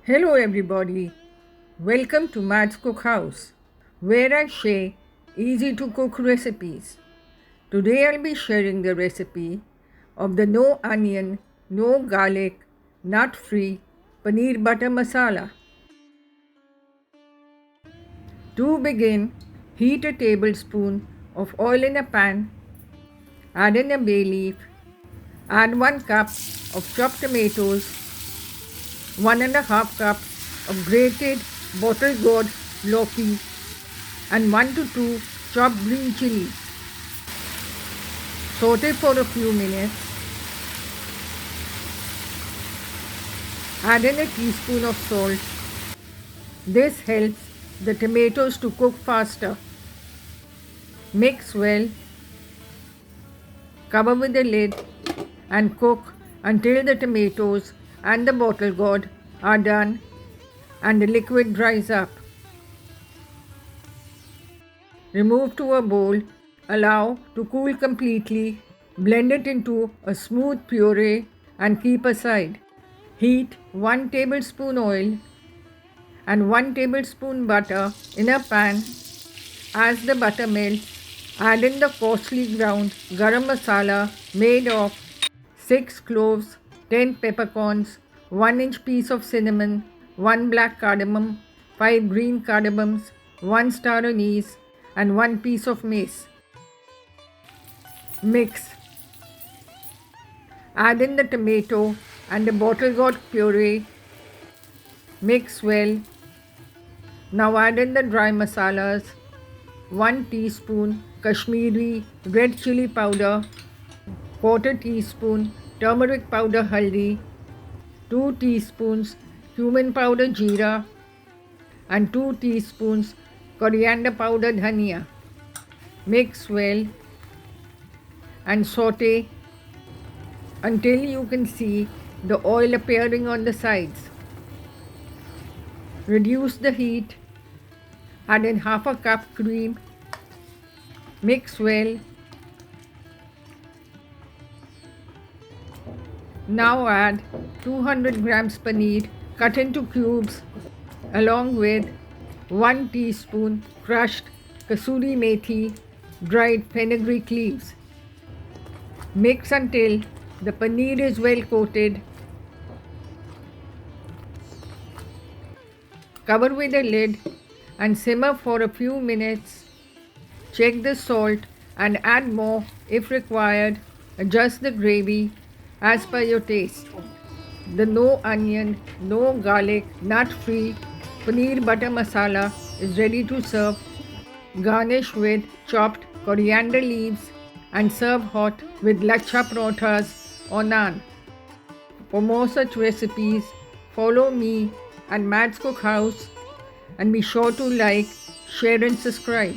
Hello everybody, welcome to Matt's Cookhouse, where I share easy to cook recipes. Today I'll be sharing the recipe of the no onion, no garlic, nut free paneer butter masala. To begin, heat a tablespoon of oil in a pan, add in a bay leaf, add 1 cup of chopped tomatoes, 1.5 cups of grated bottle gourd lauki and 1 to 2 chopped green chilies. Saute for a few minutes. Add in a teaspoon of salt. This helps the tomatoes to cook faster. Mix well. Cover with the lid and cook until the tomatoes and the bottle gourd are done and the liquid dries up. Remove to a bowl, allow to cool completely, blend it into a smooth puree and keep aside. Heat 1 tablespoon oil and 1 tablespoon butter in a pan. As the butter melts, add in the coarsely ground Garam Masala made of 6 cloves, 10 peppercorns, 1-inch piece of cinnamon, 1 black cardamom, 5 green cardamoms, 1 star anise and 1 piece of mace. Mix. Add in the tomato and the bottle gourd puree. Mix well. Now add in the dry masalas. 1 teaspoon Kashmiri red chili powder, 1/4 teaspoon turmeric powder haldi, 2 teaspoons cumin powder jeera and 2 teaspoons coriander powder dhania. Mix well and saute until you can see the oil appearing on the sides. Reduce the heat. Add in half a cup cream. Mix well. Now add 200 grams paneer cut into cubes along with 1 teaspoon crushed kasuri methi, dried fenugreek leaves. Mix until the paneer is well coated. Cover with a lid and simmer for a few minutes. Check the salt and add more if required. Adjust the gravy as per your taste. The no onion, no garlic, nut free paneer butter masala is ready to serve. Garnish with chopped coriander leaves and serve hot with lachha parathas or naan. For more such recipes, follow me at Matt's Cookhouse and be sure to like, share and subscribe.